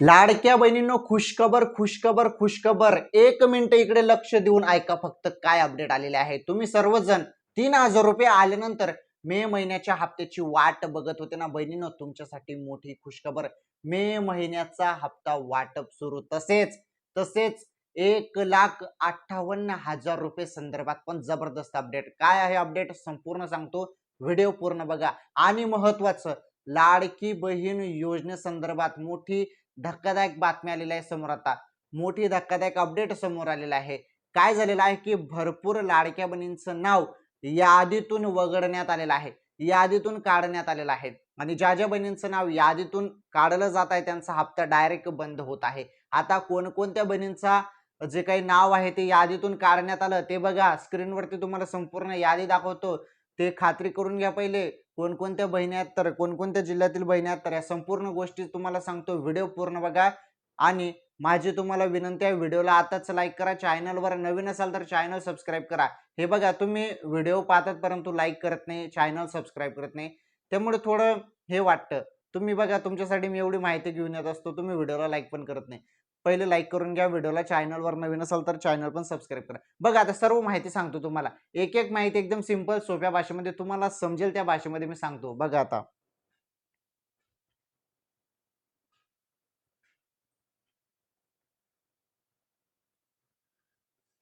लाडक्या बहिणींनो, खुशखबर खुशखबर खुशखबर. 1 मिनिट इकडे लक्ष देऊन ऐका फक्त काय अपडेट आलेले आहे. तुम्ही सर्वजण 3,000 रुपये आल्यानंतर मे महिन्याच्या हप्त्याची वाट बघत होते ना बहिणींनो, तुमच्यासाठी मोठी खुशखबर. मे महिन्याचा हप्ता वाटप सुरू. तसेच तसेच 1,58,000 रुपये संदर्भात पण जबरदस्त अपडेट. काय आहे अपडेट संपूर्ण सांगतो, व्हिडिओ पूर्ण बघा. आणि महत्वाचं, लाडकी बहीण योजनेसंदर्भात मोठी धक्कादायक बातमी आलेली आहे समोर. आता मोठी धक्कादायक अपडेट समोर आलेला आहे. काय झालेलं आहे की भरपूर लाडक्या बहिणींचं नाव यादीतून वगळण्यात आलेलं आहे, यादीतून काढण्यात आलेलं आहे. आणि ज्या ज्या बहिणींचं नाव यादीतून काढलं जात आहे त्यांचा हप्ता डायरेक्ट बंद होत आहे. आता कोणकोणत्या बहिणींचा जे काही नाव आहे ते यादीतून काढण्यात आलं ते बघा. स्क्रीनवरती तुम्हाला संपूर्ण यादी दाखवतो, ते खात्री करून घ्या पहिले. कोणकोणत्या बहिणी आहेत तर कोणकोणत्या जिल्ह्यातील बहिणी आहेत तर या संपूर्ण गोष्टी तुम्हाला सांगतो. व्हिडिओ पूर्ण बघा. आणि माझी तुम्हाला विनंती आहे, व्हिडिओला आताच लाईक करा. चॅनलवर नवीन असाल तर चॅनल सबस्क्राईब करा. हे बघा, तुम्ही व्हिडिओ पाहतात परंतु लाईक करत नाही, चॅनल सबस्क्राईब करत नाही, त्यामुळे थोडं हे वाटतं. तुम्ही बघा, तुमच्यासाठी मी एवढी माहिती घेऊन येत असतो, तुम्ही व्हिडिओला लाईक पण करत नाही. पहिले लाईक करून घ्या व्हिडिओला. चॅनलवर नवीन असाल तर चॅनल पण सबस्क्राईब करा. बघा, आता सर्व माहिती सांगतो तुम्हाला. एक एक माहिती एकदम सिंपल सोप्या भाषेमध्ये तुम्हाला समजेल त्या भाषेमध्ये मी सांगतो. बघा आता,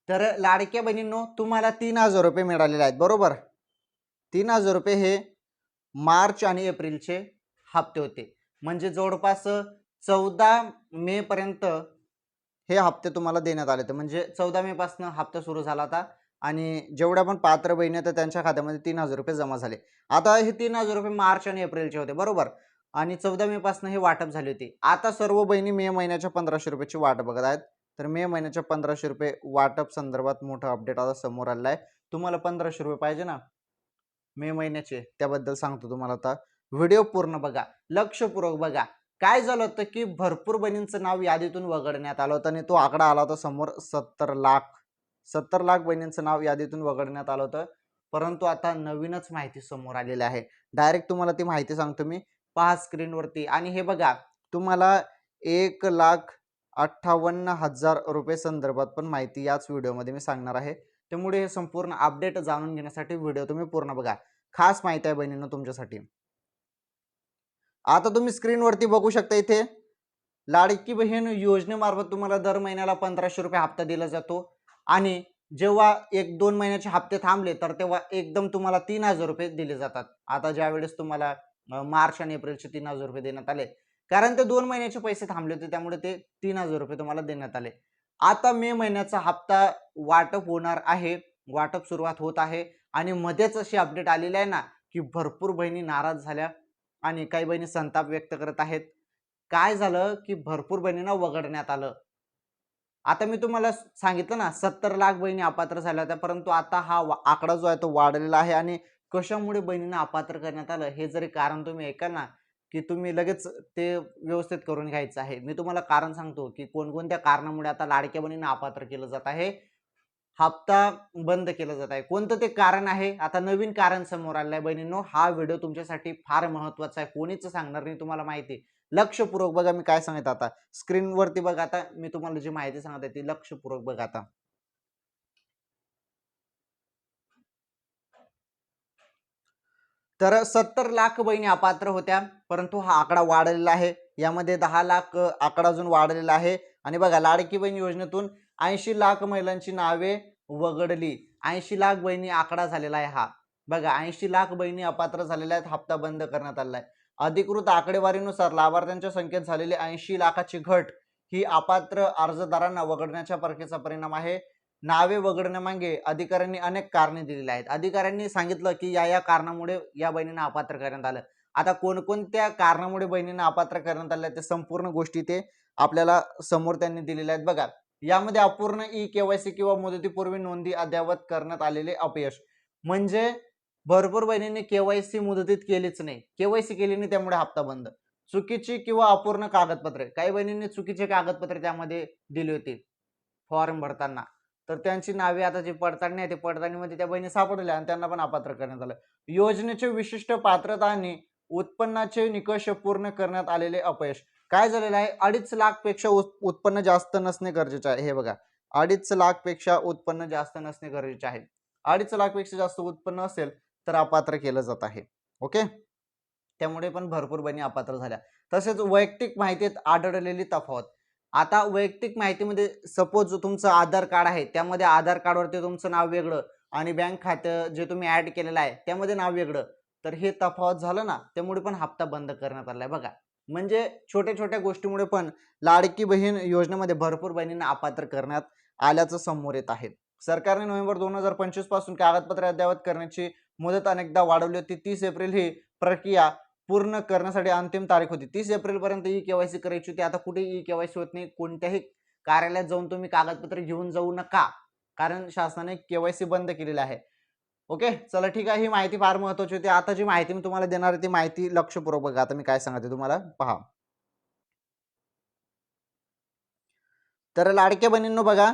तर लाडक्या बहिणींनो, तुम्हाला 3,000 रुपये मिळालेले आहेत बरोबर. 3,000 रुपये हे मार्च आणि एप्रिलचे हप्ते होते. म्हणजे जवळपास 14 मे पर्यंत हे हप्ते तुम्हाला देण्यात आले होते. म्हणजे 14 मे पासून हप्ता सुरू झाला होता. आणि जेवढ्या पण पात्र बहिणी आहेत त्यांच्या खात्यामध्ये 3,000 रुपये जमा झाले. आता हे 3,000 रुपये मार्च आणि एप्रिलचे होते बरोबर. आणि 14 मे पासून हे वाटप झाले होते. आता सर्व बहिणी मे महिन्याच्या 1,500 रुपयाची वाट बघत आहेत. तर मे महिन्याच्या 1,500 रुपये वाटप संदर्भात मोठं अपडेट आता समोर आलेलं आहे. तुम्हाला 1,500 रुपये पाहिजे ना मे महिन्याचे, त्याबद्दल सांगतो तुम्हाला आता. व्हिडिओ पूर्ण बघा, लक्षपूर्वक बघा. काय झालं होतं की भरपूर बहिणींचं नाव यादीतून वगळण्यात आलं होतं आणि तो आकडा आला होता समोर 70 लाख बहिणींचं नाव यादीतून वगळण्यात आलं होतं. परंतु आता नवीनच माहिती समोर आलेली आहे. डायरेक्ट तुम्हाला ती माहिती सांगतो मी. पहा स्क्रीनवरती. आणि हे बघा, तुम्हाला 1,58,000 रुपये संदर्भात पण माहिती याच व्हिडिओमध्ये मी सांगणार आहे. त्यामुळे हे संपूर्ण अपडेट जाणून घेण्यासाठी व्हिडिओ तुम्ही पूर्ण बघा. खास माहिती आहे बहिणींनो तुमच्यासाठी. आता तुम्ही स्क्रीनवरती बघू शकता, इथे लाडकी बहीण योजनेमार्फत तुम्हाला दर महिन्याला 1,500 रुपये हप्ता दिला जातो. आणि जेव्हा 1-2 महिन्याचे हप्ते थांबले तर तेव्हा एकदम तुम्हाला 3,000 रुपये दिले जातात. आता ज्या वेळेस तुम्हाला मार्च आणि एप्रिलचे 3,000 रुपये देण्यात आले, कारण ते 2 महिन्याचे पैसे थांबले होते त्यामुळे ते 3,000 रुपये तुम्हाला देण्यात आले. आता मे महिन्याचा हप्ता वाटप होणार आहे, वाटप सुरुवात होत आहे. आणि मध्येच अशी अपडेट आलेली आहे ना की भरपूर बहिणी नाराज झाल्या आणि काही बहिणी संताप व्यक्त करत आहेत. काय झालं की भरपूर बहिणींना वगळण्यात आलं. आता मी तुम्हाला सांगितलं ना, 70 लाख बहिणी अपात्र झाल्या होत्या, परंतु आता हा आकडा जो आहे तो वाढलेला आहे. आणि कशामुळे बहिणींना अपात्र करण्यात आलं हे जरी कारण तुम्ही ऐकाल ना, की तुम्ही लगेच ते व्यवस्थित करून घ्यायचं आहे. मी तुम्हाला कारण सांगतो की कोणकोणत्या कारणामुळे आता लाडक्या बहिणींना अपात्र केलं जात आहे, हप्ता बंद केला जात आहे. कोणतं ते कारण आहे, आता नवीन कारण समोर आलं आहे बहिणींनो. हा व्हिडिओ तुमच्यासाठी फार महत्वाचा आहे, कोणीच सांगणार नाही तुम्हाला माहिती. लक्षपूर्वक बघा मी काय सांगत आता. स्क्रीनवरती बघा, आता मी तुम्हाला जी माहिती सांगत आहे ती लक्षपूर्वक बघा आता. तर 70 लाख बहिणी अपात्र होत्या, परंतु हा आकडा वाढलेला आहे. यामध्ये 10 लाख आकडा अजून वाढलेला आहे. आणि बघा, लाडकी बहीण योजनेतून 80 लाख महिलांची नावे वगळली. 80 लाख बहिणी आकडा झालेला आहे हा. बघा, 80 लाख बहिणी अपात्र झालेल्या आहेत, हप्ता बंद करण्यात आलेला आहे. अधिकृत आकडेवारीनुसार लाभार्थ्यांच्या संख्येत झालेली 80 लाखाची घट ही अपात्र अर्जदारांना वगळण्याच्या प्रक्रियेचा परिणाम आहे. नावे वगळण्यामागे अधिकाऱ्यांनी अनेक कारणे दिलेली आहेत. अधिकाऱ्यांनी सांगितलं की या कारणामुळे या बहिणींना अपात्र करण्यात आलं. आता कोणकोणत्या कारणामुळे बहिणींना अपात्र करण्यात आलं ते संपूर्ण गोष्टी ते आपल्याला समोर त्यांनी दिलेल्या आहेत. बघा, यामध्ये अपूर्ण केवायसी किंवा मुदतीपूर्वी नोंदी अद्यावत करण्यात आलेले अपयश. म्हणजे भरपूर बहिणींनी केवायसी मुदतीत केलीच नाही, केवायसी केली नाही, त्यामुळे हप्ता बंद. चुकीची किंवा अपूर्ण कागदपत्रे, काही बहिणींनी चुकीचे कागदपत्रे त्यामध्ये दिली होती फॉर्म भरताना. तर त्यांची नावे आता जी पडताळणी आहे ते पडताळणीमध्ये त्या बहिणी सापडल्या आणि त्यांना पण अपात्र करण्यात आलं. योजनेचे विशिष्ट पात्रता आणि उत्पन्नाचे निकष पूर्ण करण्यात आलेले अपयश. काय झालेलं आहे, 2.5 लाख पेक्षा उत्पन्न जास्त नसणे गरजेचे आहे. हे बघा, 2.5 लाख पेक्षा उत्पन्न जास्त नसणे गरजेचे आहे. 2.5 लाख पेक्षा जास्त उत्पन्न असेल तर अपात्र केलं जात आहे. ओके, त्यामुळे पण भरपूर बहिणी अपात्र झाल्या. तसेच वैयक्तिक माहितीत आढळलेली तफावत. आता वैयक्तिक माहितीमध्ये सपोज तुमचं आधार कार्ड आहे, त्यामध्ये आधार कार्डवरती तुमचं नाव वेगळं आणि बँक खातं जे तुम्ही ऍड केलेलं आहे त्यामध्ये नाव वेगळं, तर हे तफावत झालं ना, त्यामुळे पण हप्ता बंद करण्यात आलाय बघा. म्हणजे छोट्या छोट्या गोष्टीमुळे पण लाडकी बहीण योजनेमध्ये भरपूर बहिणींना अपात्र करण्यात आल्याचं समोर येत आहे. सरकारने नोव्हेंबर 2025 पासून कागदपत्रे अद्ययावत करण्याची मुदत अनेकदा वाढवली होती. 30 एप्रिल ही प्रक्रिया पूर्ण करण्यासाठी अंतिम तारीख होती. 30 एप्रिल पर्यंत ई केवायसी करायची होती. आता कुठे ई केवायसी होत नाही. कोणत्याही कार्यालयात जाऊन तुम्ही कागदपत्रे घेऊन जाऊ नका, कारण शासनाने केवायसी बंद केलेली आहे. ओके, चला ठीक आहे. ही माहिती फार महत्वाची होती. आता जी माहिती मी तुम्हाला देणार आहे ती माहिती लक्षपूर्वक बघा. आता मी काय सांगते तुम्हाला पहा. तर लाडक्या बहिणींनो बघा,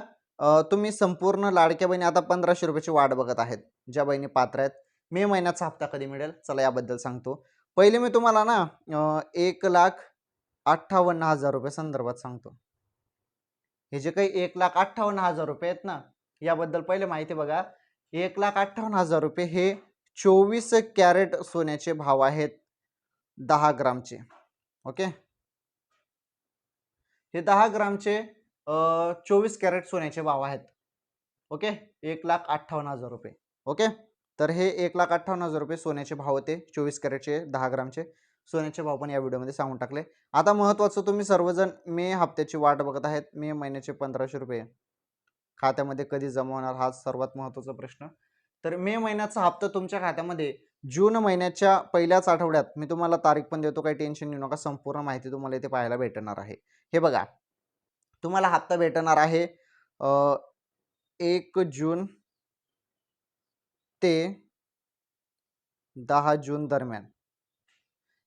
तुम्ही संपूर्ण लाडक्या बहिणी आता 1500 रुपयाची वाट बघत आहेत. ज्या बहिणी पात्र आहेत, मे महिन्याचा हप्ता कधी मिळेल चला याबद्दल सांगतो. पहिले मी तुम्हाला ना 1,58,000 रुपये संदर्भात सांगतो. हे जे काही 1,58,000 रुपये आहेत ना, याबद्दल पहिले माहिती बघा. 1,58,000 रुपये हे 24 कॅरेट सोन्याचे भाव आहेत 10 ग्रामचे. ओके, हे 10 ग्रामचे 24 कॅरेट सोन्याचे भाव आहेत. ओके, 1,58,000 रुपये. ओके, तर हे 1,58,000 रुपये सोन्याचे भाव होते, 24 कॅरेटचे 10 ग्रामचे सोन्याचे भाव पण या व्हिडिओमध्ये सांगून टाकले. आता महत्त्वाचं, तुम्ही सर्वजण मे हप्त्याची वाट बघत आहेत. मे महिन्याचे 1500 रुपये खात्यामध्ये कधी जमा होणार, हा सर्वात महत्त्वाचा प्रश्न. तर मे महिन्याचा हप्ता तुमच्या खात्यामध्ये जून महिन्याच्या पहिल्याच आठवड्यात, मी तुम्हाला तारीख पण देतो, काही टेन्शन घेऊ नका, संपूर्ण माहिती तुम्हाला इथे पाहायला भेटणार आहे. हे बघा, तुम्हाला हप्ता भेटणार आहे 1 जून ते 10 जून दरम्यान.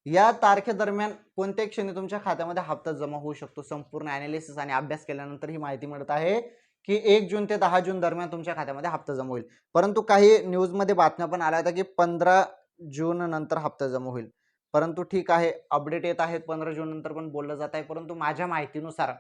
या तारखेदरम्यान कोणत्याही क्षणी तुमच्या खात्यामध्ये हप्ता जमा होऊ शकतो. संपूर्ण ॲनालिसिस आणि अभ्यास केल्यानंतर ही माहिती मिळत आहे की 1 जून ते 10 जून दरम्यान तुमच्या खात्यामध्ये हप्ता जमा होईल. परंतु काही न्यूजमध्ये बातम्या पण आल्या होत्या की 15 जून नंतर हप्ता जमा होईल. परंतु ठीक आहे, अपडेट येत आहेत, 15 जून नंतर पण बोललं जात आहे. परंतु माझ्या माहितीनुसार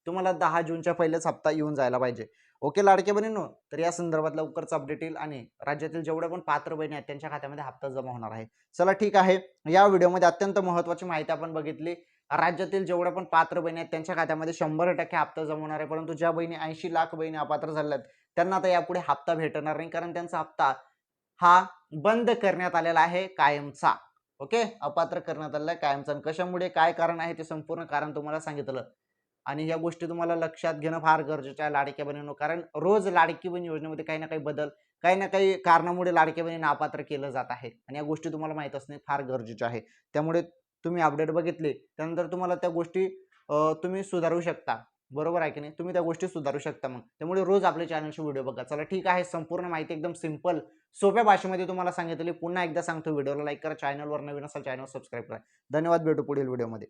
तुम्हाला 10 जूनच्या पहिलेच हप्ता येऊन जायला पाहिजे. ओके लाडके बहिणींनो, तर या संदर्भात लवकरच अपडेट येईल आणि राज्यातील जेवढ्या पण पात्र बहिणी आहेत त्यांच्या खात्यामध्ये हप्ता जमा होणार आहे. चला ठीक आहे, या व्हिडिओमध्ये अत्यंत महत्त्वाची माहिती आपण बघितली. राज्यातील जेवढ्या पण पात्र बहिणी आहेत त्यांच्या खात्यामध्ये 100% हप्ता जमा होणार आहे. परंतु ज्या बहिणी 80 लाख बहिणी अपात्र झाल्या आहेत त्यांना आता यापुढे हप्ता भेटणार नाही, कारण त्यांचा हप्ता हा बंद करण्यात आलेला आहे कायमचा. ओके, अपात्र करण्यात आलेला आहे कायमचा. कशामुळे, काय कारण आहे ते संपूर्ण कारण तुम्हाला सांगितलं आणि या गोष्टी तुम्हाला लक्षात घेणं फार गरजेचं आहे लाडक्या बहिणींनो, कारण रोज लाडकी बहीण योजनेमध्ये काही ना काही बदल, काही ना काही कारणामुळे लाडक्या बहिणींना अपात्र केलं जात आहे आणि या गोष्टी तुम्हाला माहित असणे फार गरजेचे आहे. त्यामुळे तुम्ही अपडेट बघितले त्यानंतर तुम्हाला त्या गोष्टी तुम्ही सुधारू शकता. बरोबर आहे की नाही, तुम्ही त्या गोष्टी सुधारू शकता. मग त्यामुळे रोज आपल्या चॅनलचे व्हिडिओ बघा. चला ठीक आहे, संपूर्ण माहिती एकदम सिंपल सोप्या भाषेमध्ये तुम्हाला सांगितली. पुन्हा एकदा सांगतो, व्हिडिओला लाईक करा, चॅनलवर नवीन असाल चॅनल सबस्क्राईब करा. धन्यवाद, भेटू पुढील व्हिडिओमध्ये.